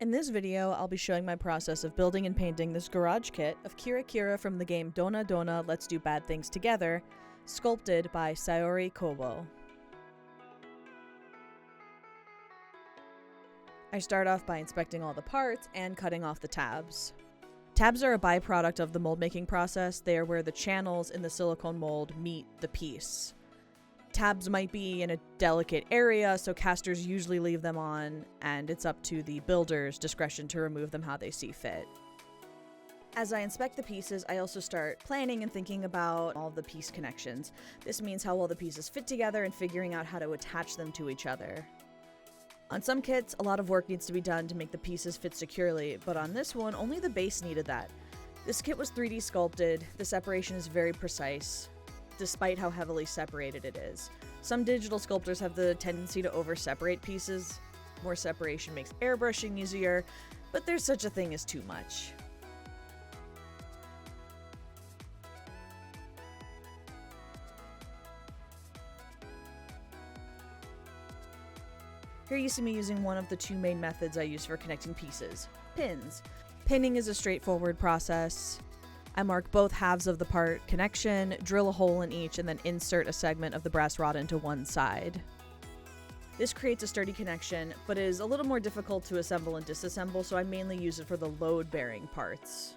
In this video, I'll be showing my process of building and painting this garage kit of Kirakira from the game Dona Dona Let's Do Bad Things Together, sculpted by Sayori Kobo. I start off by inspecting all the parts and cutting off the tabs. Tabs are a byproduct of the mold making process. They are where the channels in the silicone mold meet the piece. Tabs might be in a delicate area, so casters usually leave them on, and it's up to the builder's discretion to remove them how they see fit. As I inspect the pieces, I also start planning and thinking about all the piece connections. This means how well the pieces fit together and figuring out how to attach them to each other. On some kits, a lot of work needs to be done to make the pieces fit securely, but on this one, only the base needed that. This kit was 3D sculpted, the separation is very precise, despite how heavily separated it is. Some digital sculptors have the tendency to over-separate pieces. More separation makes airbrushing easier, but there's such a thing as too much. Here you see me using one of the two main methods I use for connecting pieces: pins. Pinning is a straightforward process. I mark both halves of the part connection, drill a hole in each, and then insert a segment of the brass rod into one side. This creates a sturdy connection, but is a little more difficult to assemble and disassemble, so I mainly use it for the load-bearing parts.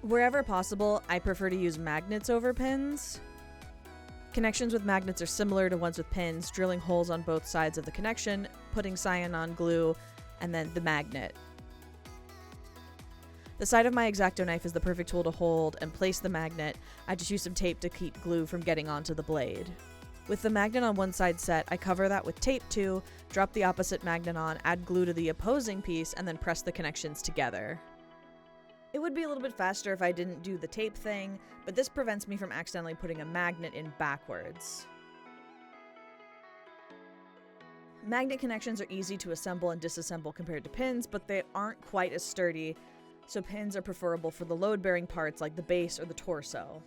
Wherever possible, I prefer to use magnets over pins. Connections with magnets are similar to ones with pins, drilling holes on both sides of the connection, putting cyan-on glue, and then the magnet. The side of my X-Acto knife is the perfect tool to hold and place the magnet. I just use some tape to keep glue from getting onto the blade. With the magnet on one side set, I cover that with tape too, drop the opposite magnet on, add glue to the opposing piece, and then press the connections together. It would be a little bit faster if I didn't do the tape thing, but this prevents me from accidentally putting a magnet in backwards. Magnet connections are easy to assemble and disassemble compared to pins, but they aren't quite as sturdy, so pins are preferable for the load-bearing parts like the base or the torso.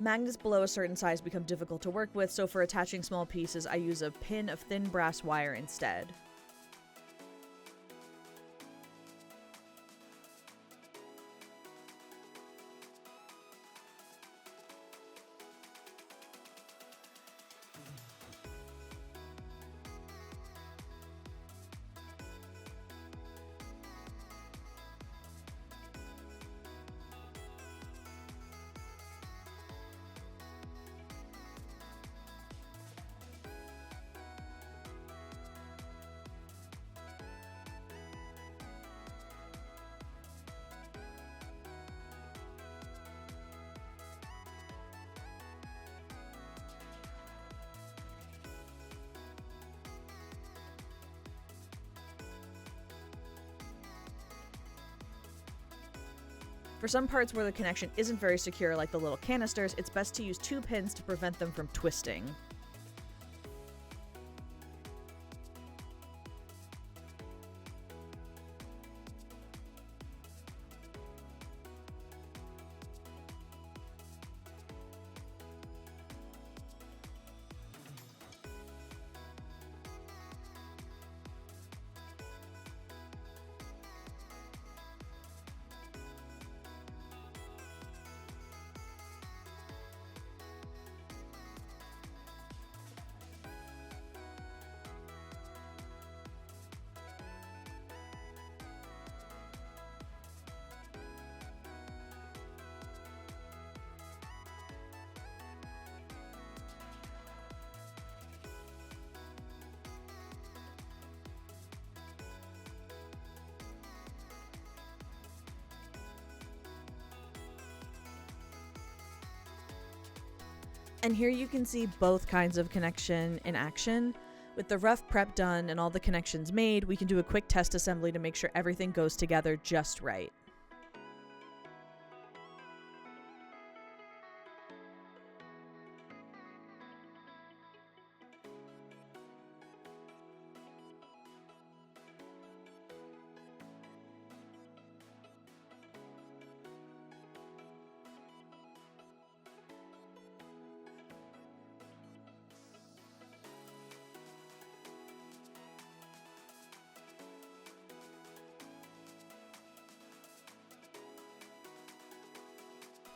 Magnets below a certain size become difficult to work with, so for attaching small pieces, I use a pin of thin brass wire instead. For some parts where the connection isn't very secure, like the little canisters, it's best to use 2 pins to prevent them from twisting. And here you can see both kinds of connection in action. With the rough prep done and all the connections made, we can do a quick test assembly to make sure everything goes together just right.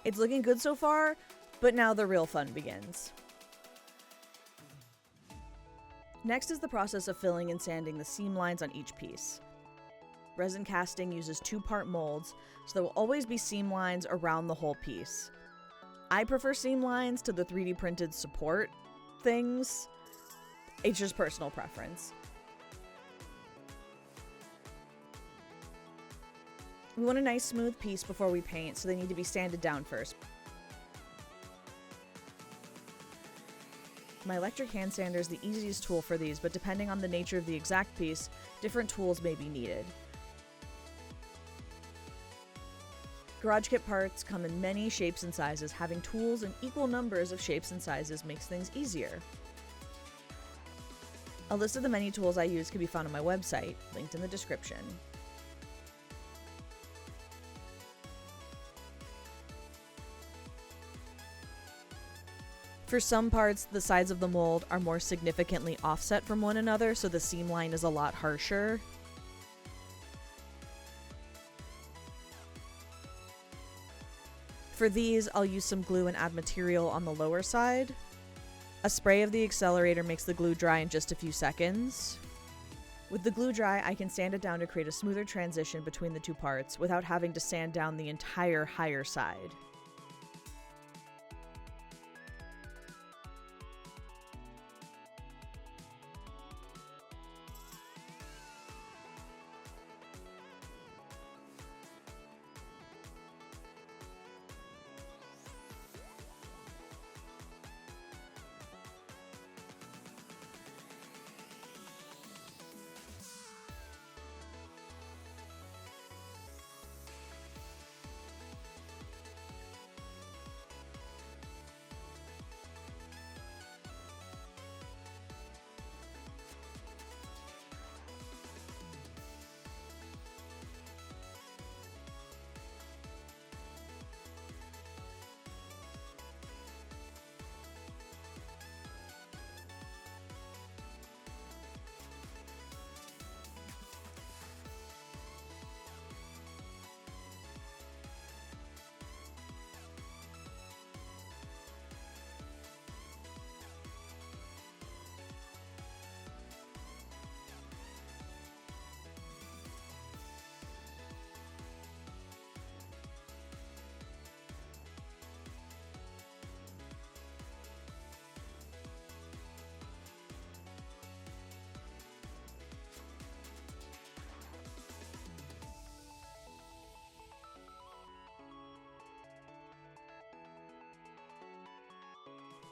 It's looking good so far, but now the real fun begins. Next is the process of filling and sanding the seam lines on each piece. Resin casting uses 2-part molds, so there will always be seam lines around the whole piece. I prefer seam lines to the 3D printed support things. It's just personal preference. We want a nice smooth piece before we paint, so they need to be sanded down first. My electric hand sander is the easiest tool for these, but depending on the nature of the exact piece, different tools may be needed. Garage kit parts come in many shapes and sizes. Having tools in equal numbers of shapes and sizes makes things easier. A list of the many tools I use can be found on my website, linked in the description. For some parts, the sides of the mold are more significantly offset from one another, so the seam line is a lot harsher. For these, I'll use some glue and add material on the lower side. A spray of the accelerator makes the glue dry in just a few seconds. With the glue dry, I can sand it down to create a smoother transition between the two parts without having to sand down the entire higher side.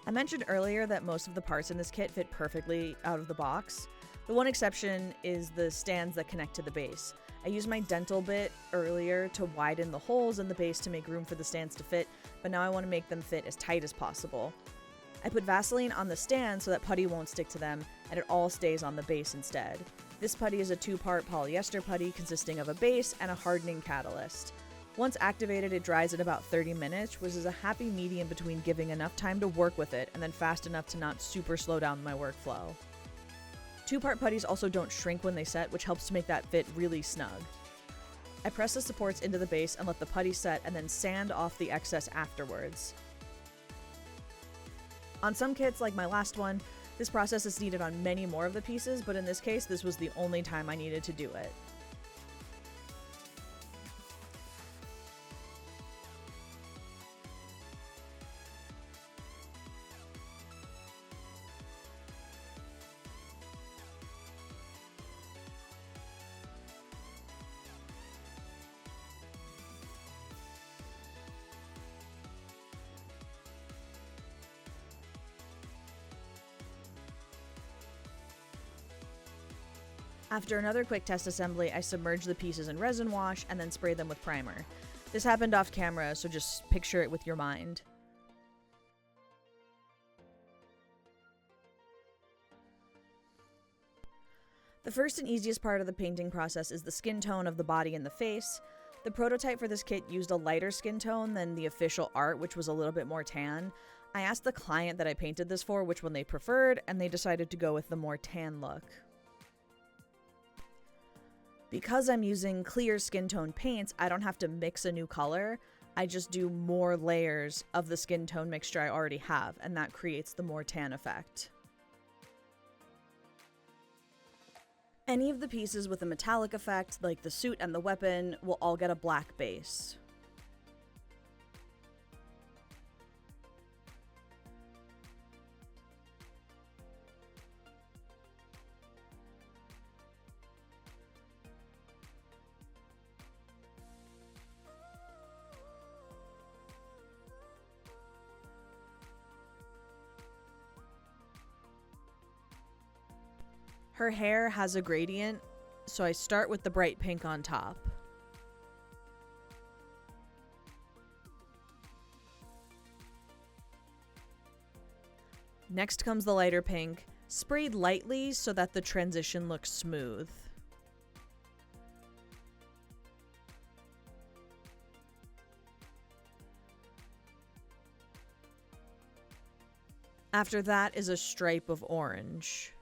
I mentioned earlier that most of the parts in this kit fit perfectly out of the box. The one exception is the stands that connect to the base. I used my dental bit earlier to widen the holes in the base to make room for the stands to fit, but now I want to make them fit as tight as possible. I put Vaseline on the stand so that putty won't stick to them, and it all stays on the base instead. This putty is a 2-part polyester putty consisting of a base and a hardening catalyst. Once activated, it dries in about 30 minutes, which is a happy medium between giving enough time to work with it and then fast enough to not super slow down my workflow. 2-part putties also don't shrink when they set, which helps to make that fit really snug. I press the supports into the base and let the putty set and then sand off the excess afterwards. On some kits, like my last one, this process is needed on many more of the pieces, but in this case, this was the only time I needed to do it. After another quick test assembly, I submerged the pieces in resin wash and then sprayed them with primer. This happened off camera, so just picture it with your mind. The first and easiest part of the painting process is the skin tone of the body and the face. The prototype for this kit used a lighter skin tone than the official art, which was a little bit more tan. I asked the client that I painted this for which one they preferred, and they decided to go with the more tan look. Because I'm using clear skin tone paints, I don't have to mix a new color. I just do more layers of the skin tone mixture I already have, and that creates the more tan effect. Any of the pieces with a metallic effect, like the suit and the weapon, will all get a black base. Her hair has a gradient, so I start with the bright pink on top. Next comes the lighter pink, sprayed lightly so that the transition looks smooth. After that is a stripe of orange.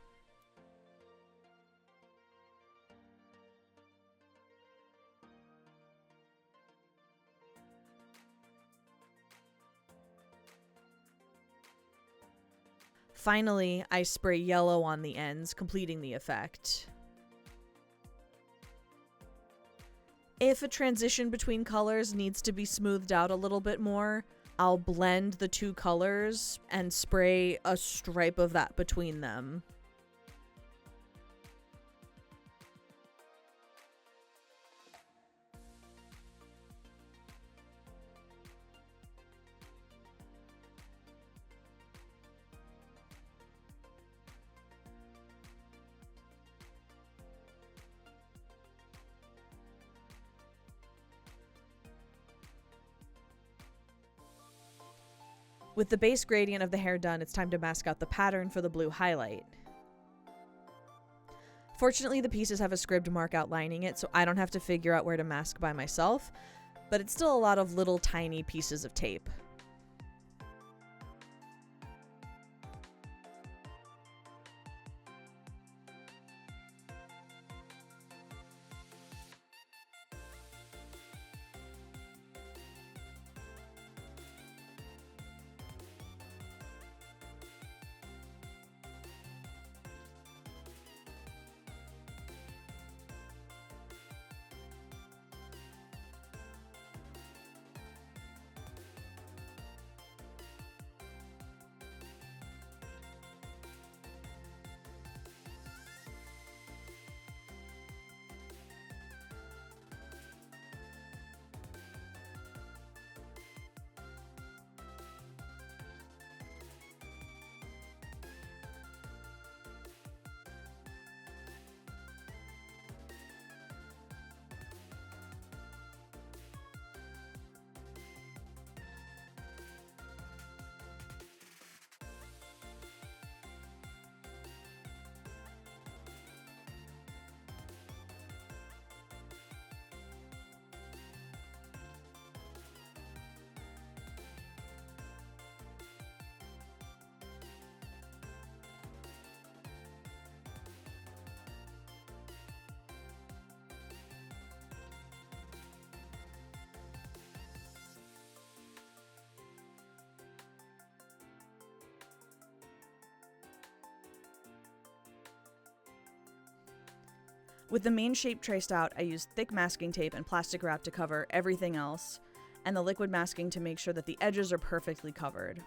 Finally, I spray yellow on the ends, completing the effect. If a transition between colors needs to be smoothed out a little bit more, I'll blend the two colors and spray a stripe of that between them. With the base gradient of the hair done, it's time to mask out the pattern for the blue highlight. Fortunately, the pieces have a scribed mark outlining it, so I don't have to figure out where to mask by myself, but it's still a lot of little tiny pieces of tape. With the main shape traced out, I used thick masking tape and plastic wrap to cover everything else, and the liquid masking to make sure that the edges are perfectly covered.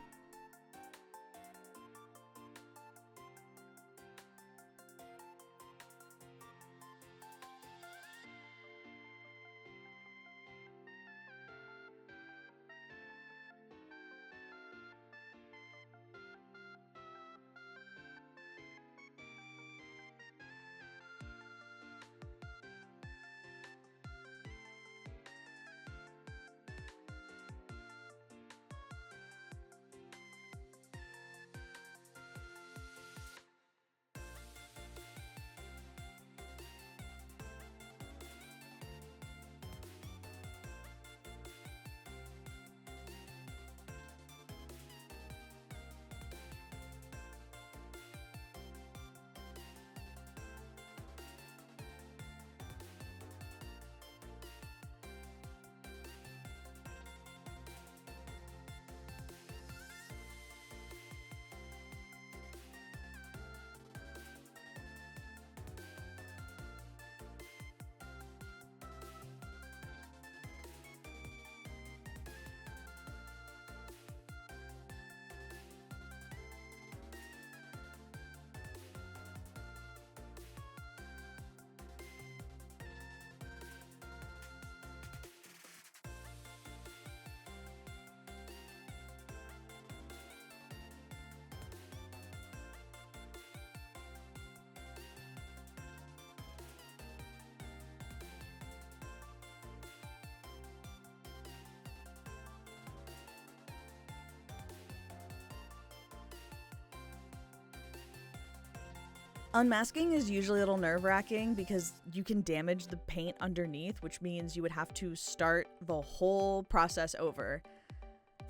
Unmasking is usually a little nerve-wracking because you can damage the paint underneath, which means you would have to start the whole process over.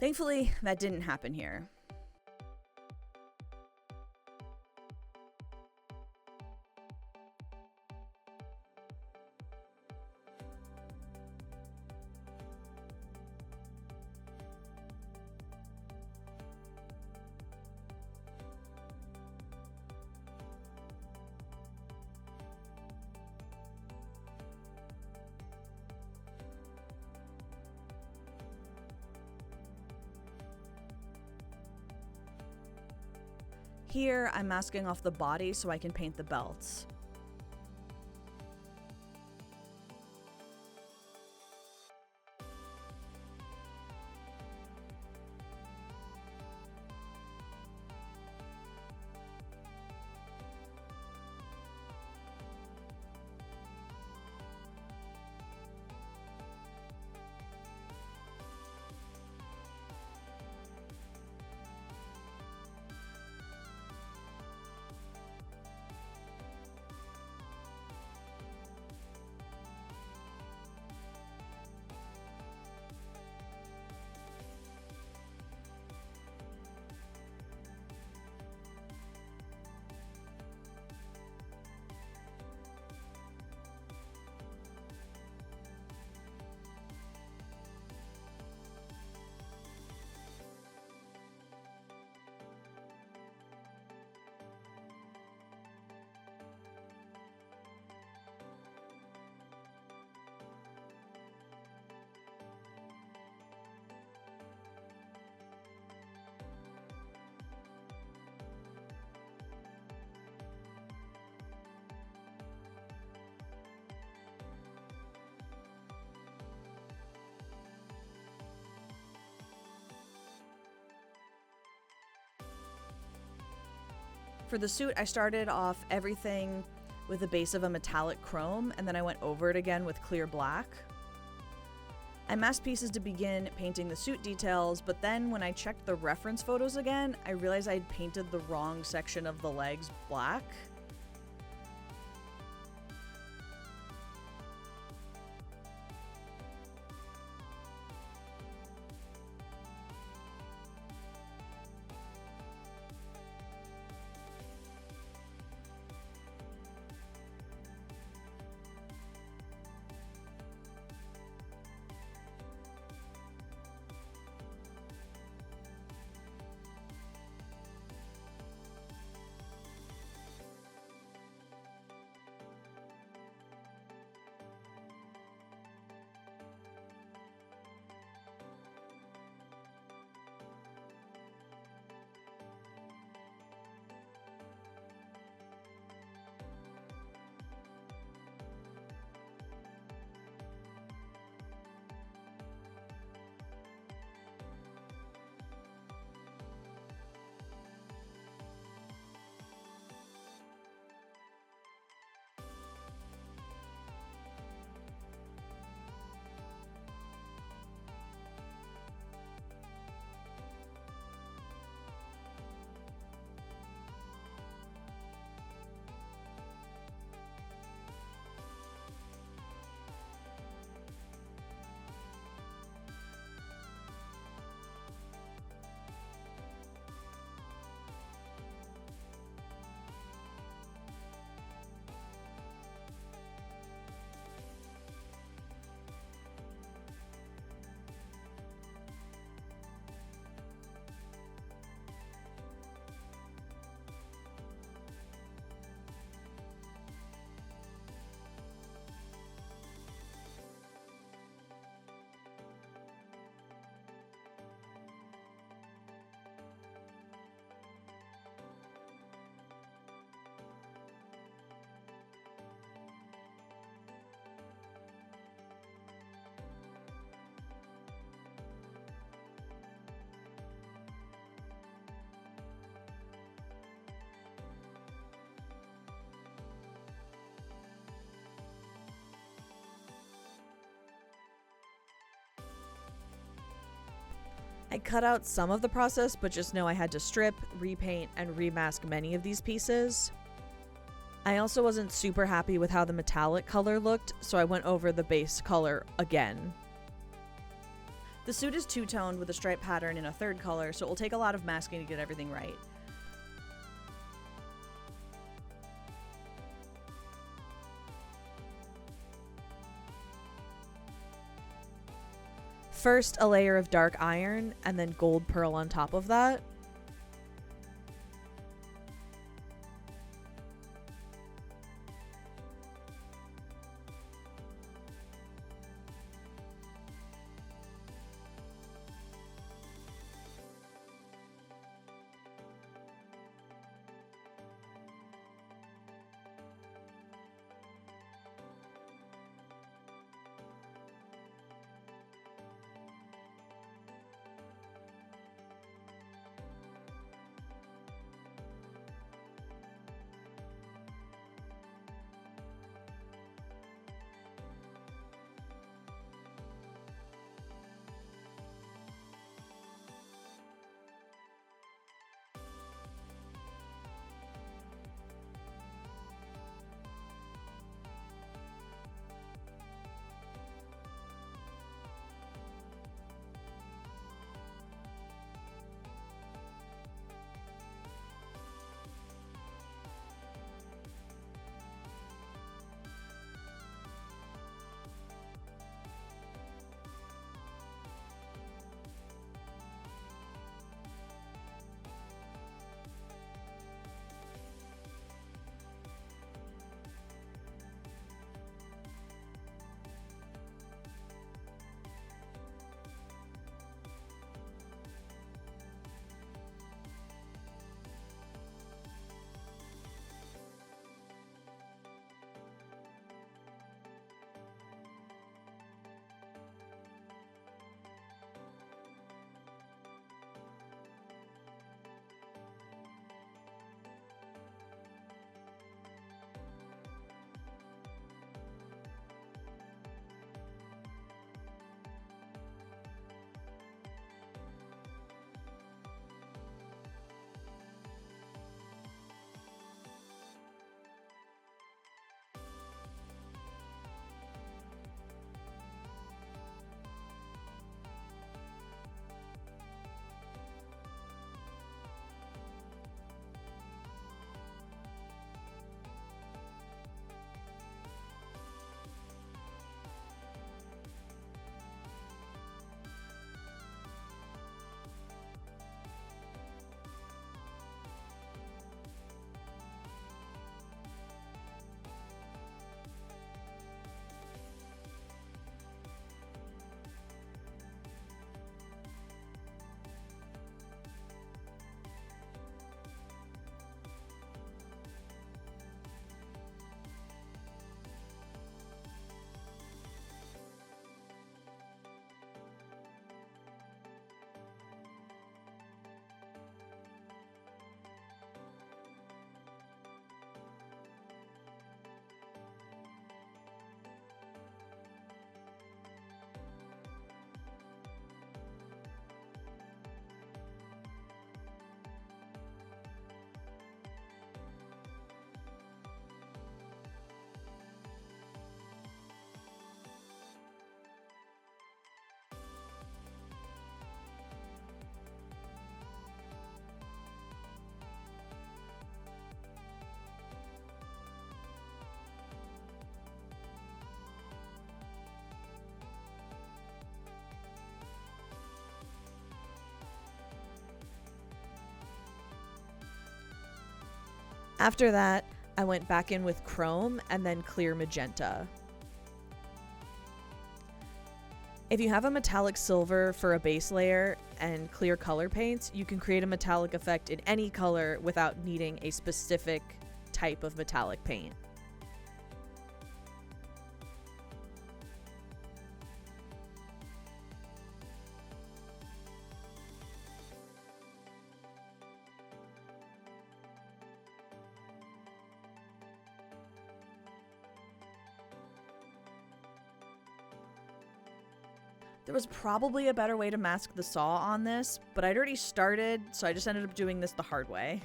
Thankfully, that didn't happen here. Here, I'm masking off the body so I can paint the belts. For the suit, I started off everything with a base of a metallic chrome, and then I went over it again with clear black. I masked pieces to begin painting the suit details, but then when I checked the reference photos again, I realized I'd painted the wrong section of the legs black. I cut out some of the process, but just know I had to strip, repaint, and remask many of these pieces. I also wasn't super happy with how the metallic color looked, so I went over the base color again. The suit is two-toned with a stripe pattern in a third color, so it will take a lot of masking to get everything right. First, a layer of dark iron, and then gold pearl on top of that. After that, I went back in with chrome and then clear magenta. If you have a metallic silver for a base layer and clear color paints, you can create a metallic effect in any color without needing a specific type of metallic paint. There was probably a better way to mask the saw on this, but I'd already started, so I just ended up doing this the hard way.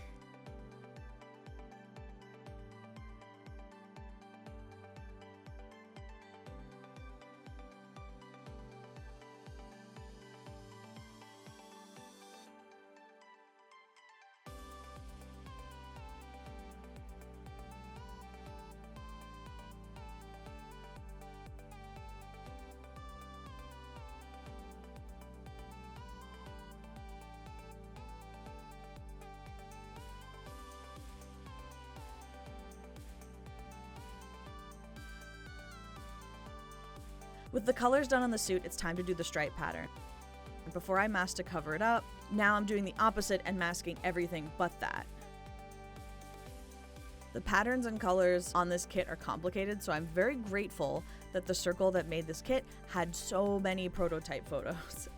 With the colors done on the suit, it's time to do the stripe pattern. Before I masked to cover it up, now I'm doing the opposite and masking everything but that. The patterns and colors on this kit are complicated, so I'm very grateful that the circle that made this kit had so many prototype photos.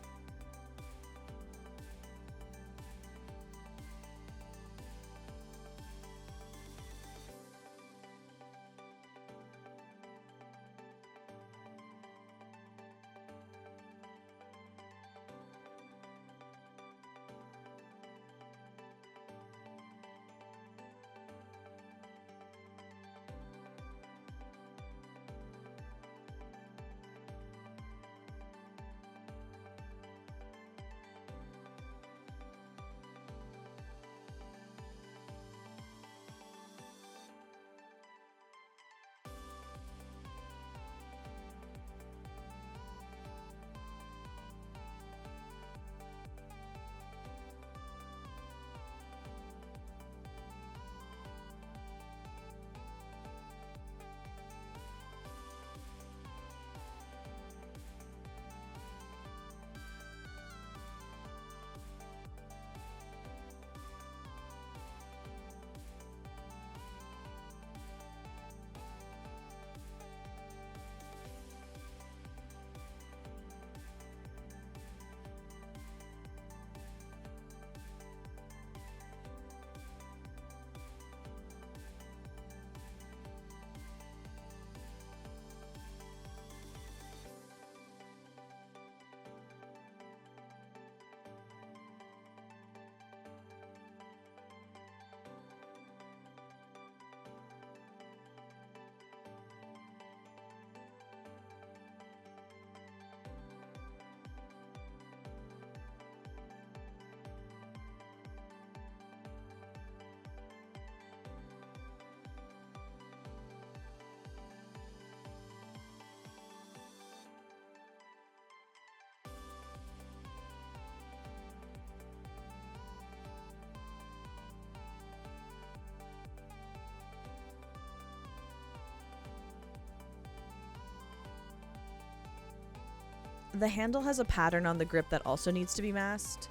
The handle has a pattern on the grip that also needs to be masked.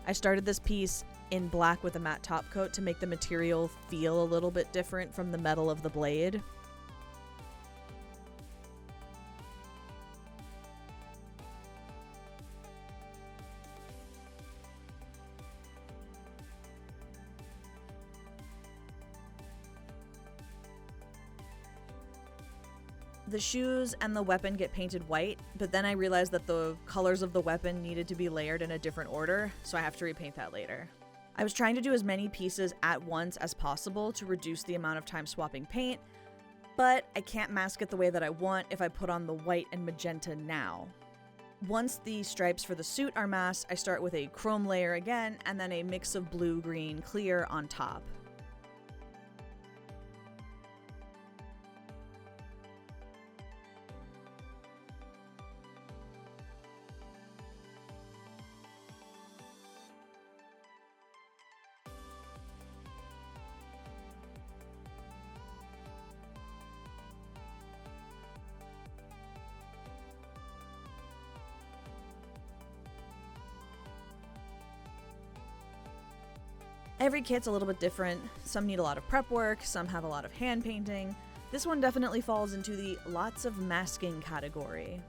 I started this piece in black with a matte top coat to make the material feel a little bit different from the metal of the blade. The shoes and the weapon get painted white, but then I realized that the colors of the weapon needed to be layered in a different order, so I have to repaint that later. I was trying to do as many pieces at once as possible to reduce the amount of time swapping paint, but I can't mask it the way that I want if I put on the white and magenta now. Once the stripes for the suit are masked, I start with a chrome layer again, and then a mix of blue, green, clear on top. Every kit's a little bit different. Some need a lot of prep work, some have a lot of hand painting. This one definitely falls into the lots of masking category.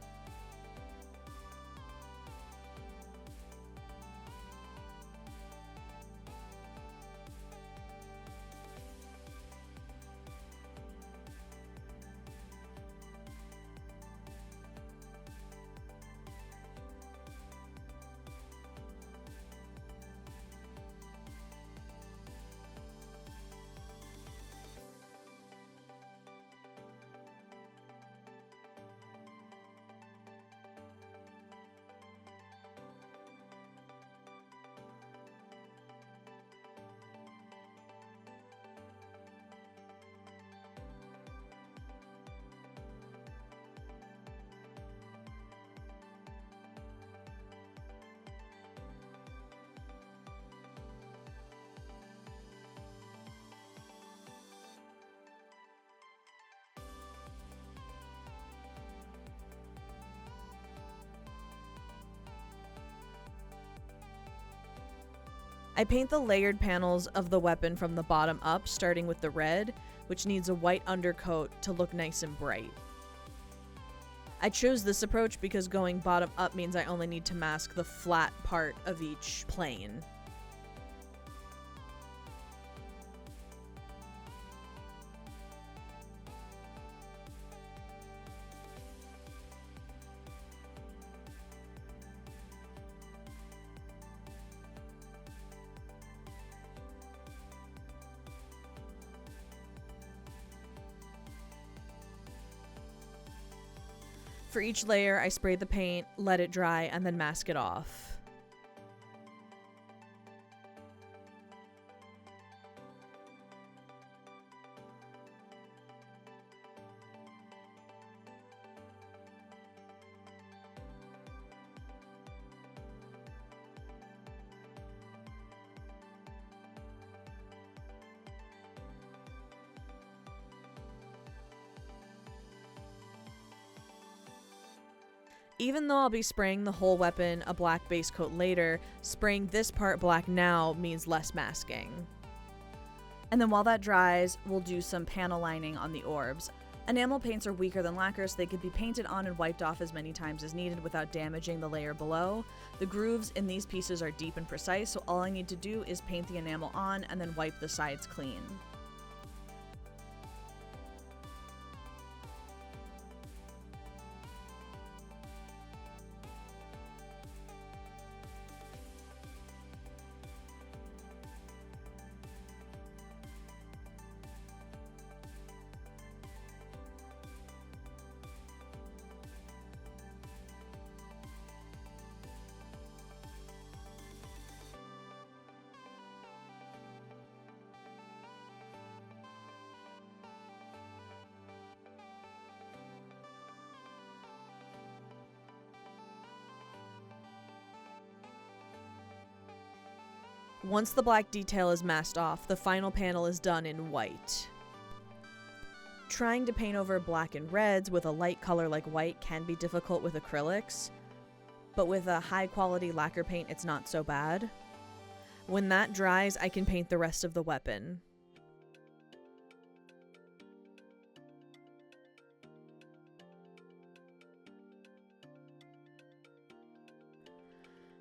I paint the layered panels of the weapon from the bottom up, starting with the red, which needs a white undercoat to look nice and bright. I chose this approach because going bottom up means I only need to mask the flat part of each plane. For each layer, I spray the paint, let it dry, and then mask it off. Even though I'll be spraying the whole weapon a black base coat later, spraying this part black now means less masking. And then while that dries, we'll do some panel lining on the orbs. Enamel paints are weaker than lacquer, so they could be painted on and wiped off as many times as needed without damaging the layer below. The grooves in these pieces are deep and precise, so all I need to do is paint the enamel on and then wipe the sides clean. Once the black detail is masked off, the final panel is done in white. Trying to paint over black and reds with a light color like white can be difficult with acrylics, but with a high quality lacquer paint it's not so bad. When that dries, I can paint the rest of the weapon.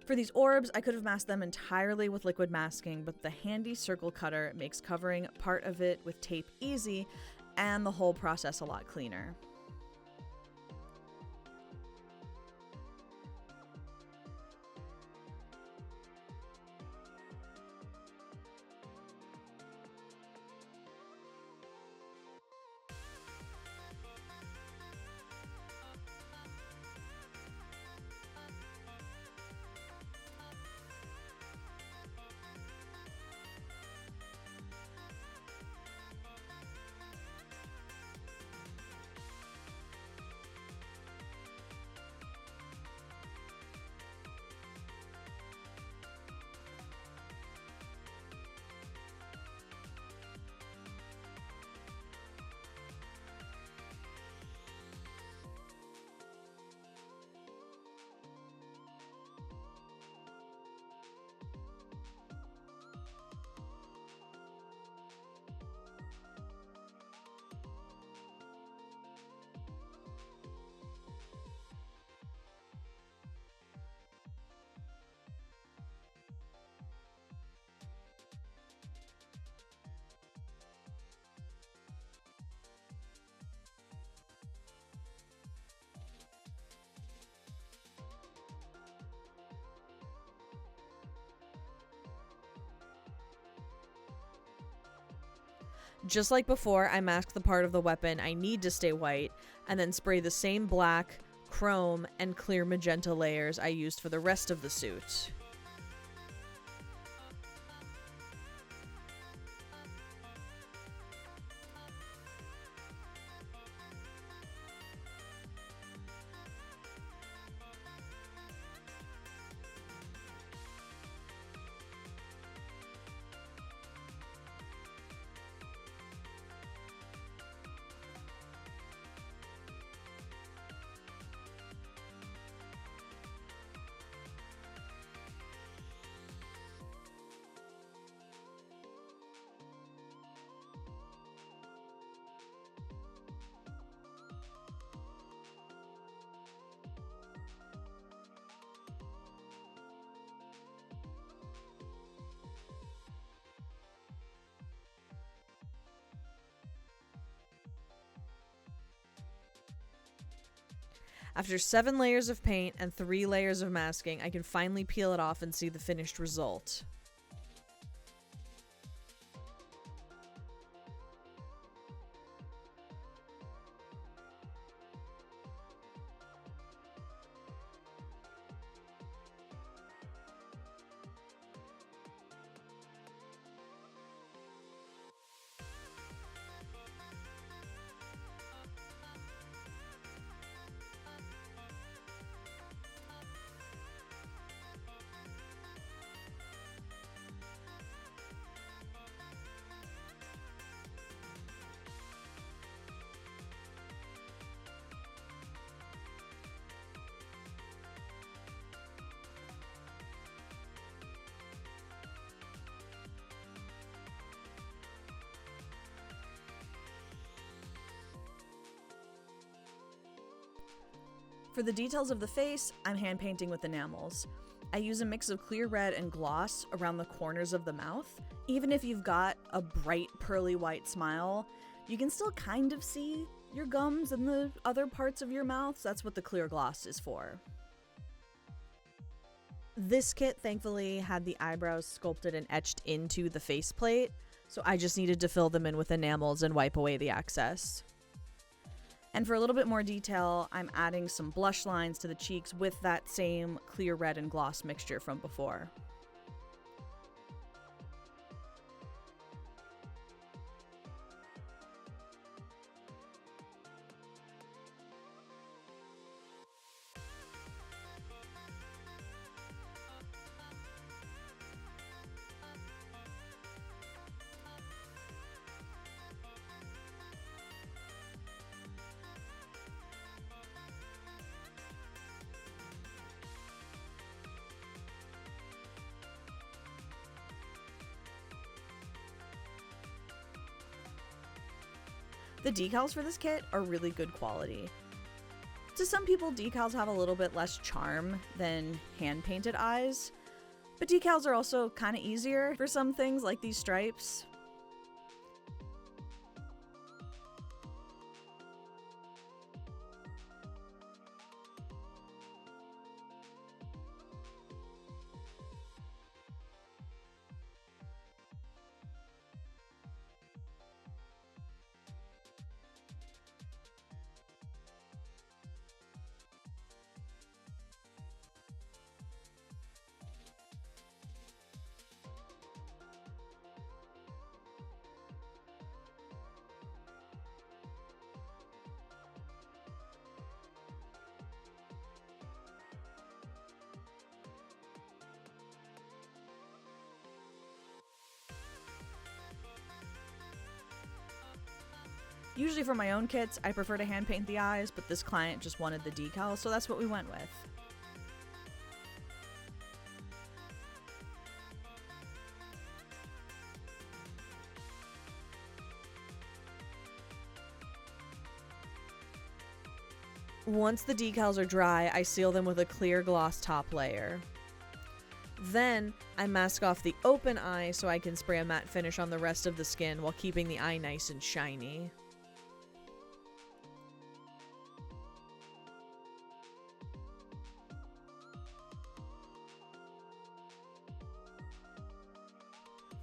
For these orbs, I could have masked them entirely with liquid masking, but the handy circle cutter makes covering part of it with tape easy and the whole process a lot cleaner. Just like before, I mask the part of the weapon I need to stay white, and then spray the same black, chrome, and clear magenta layers I used for the rest of the suit. After 7 layers of paint and 3 layers of masking, I can finally peel it off and see the finished result. For the details of the face, I'm hand painting with enamels. I use a mix of clear red and gloss around the corners of the mouth. Even if you've got a bright pearly white smile, you can still kind of see your gums and the other parts of your mouth, so that's what the clear gloss is for. This kit thankfully had the eyebrows sculpted and etched into the faceplate, so I just needed to fill them in with enamels and wipe away the excess. And for a little bit more detail, I'm adding some blush lines to the cheeks with that same clear red and gloss mixture from before. The decals for this kit are really good quality. To some people, decals have a little bit less charm than hand-painted eyes, but decals are also kind of easier for some things like these stripes. Usually for my own kits, I prefer to hand paint the eyes, but this client just wanted the decals, so that's what we went with. Once the decals are dry, I seal them with a clear gloss top layer. Then, I mask off the open eye so I can spray a matte finish on the rest of the skin while keeping the eye nice and shiny.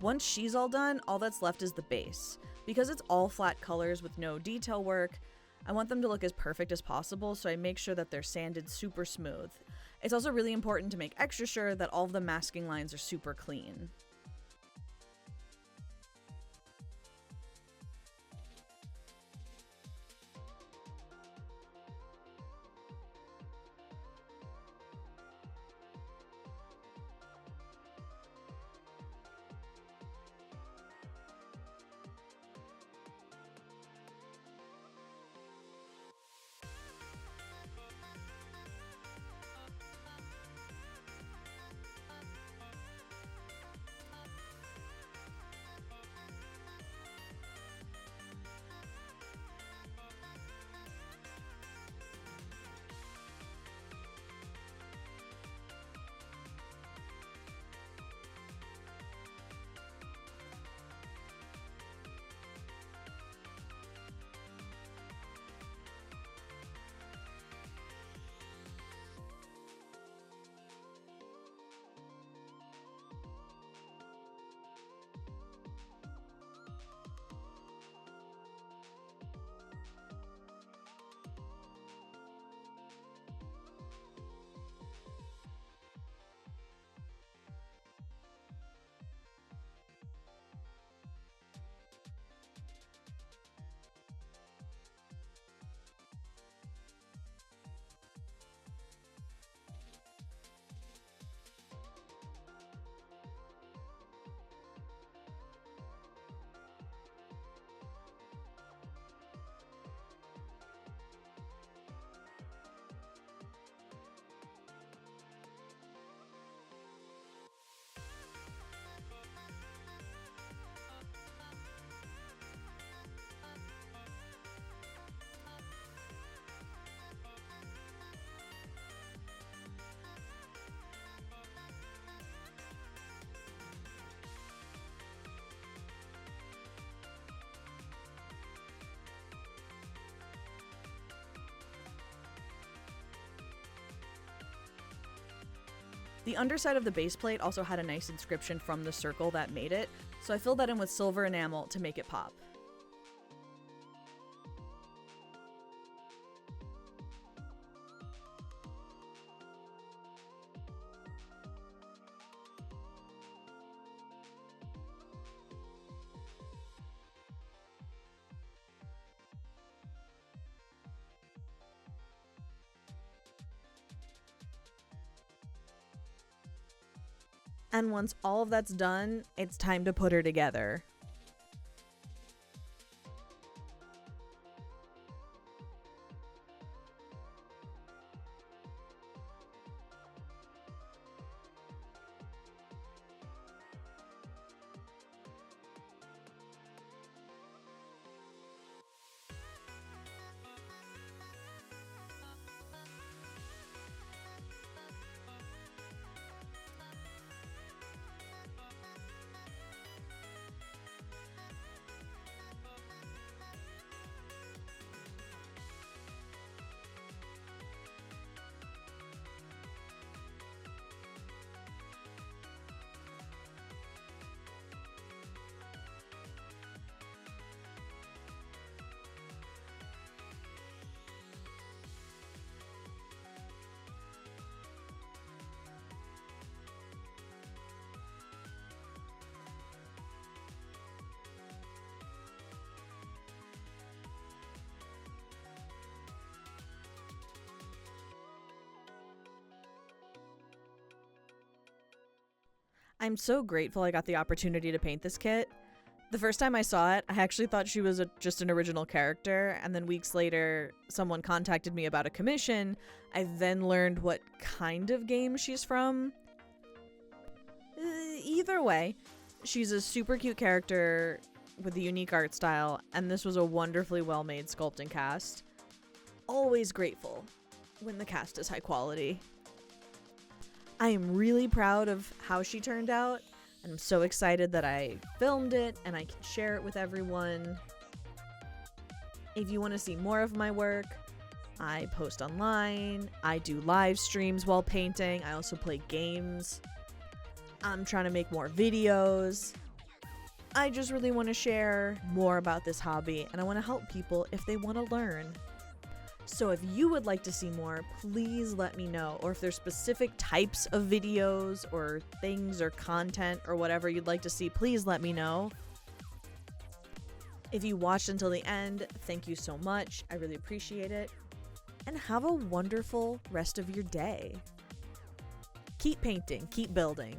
Once she's all done, all that's left is the base. Because it's all flat colors with no detail work, I want them to look as perfect as possible, so I make sure that they're sanded super smooth. It's also really important to make extra sure that all of the masking lines are super clean. The underside of the base plate also had a nice inscription from the circle that made it, so I filled that in with silver enamel to make it pop. And once all of that's done, it's time to put her together. I'm so grateful I got the opportunity to paint this kit. The first time I saw it, I actually thought she was just an original character, and then weeks later, someone contacted me about a commission. I then learned what kind of game she's from. Either way, she's a super cute character with a unique art style, and this was a wonderfully well-made sculpting cast. Always grateful when the cast is high quality. I am really proud of how she turned out, and I'm so excited that I filmed it and I can share it with everyone. If you want to see more of my work, I post online, I do live streams while painting, I also play games. I'm trying to make more videos. I just really want to share more about this hobby, and I want to help people if they want to learn. So if you would like to see more, please let me know. Or if there's specific types of videos or things or content or whatever you'd like to see, please let me know. If you watched until the end, thank you so much. I really appreciate it. And have a wonderful rest of your day. Keep painting, keep building.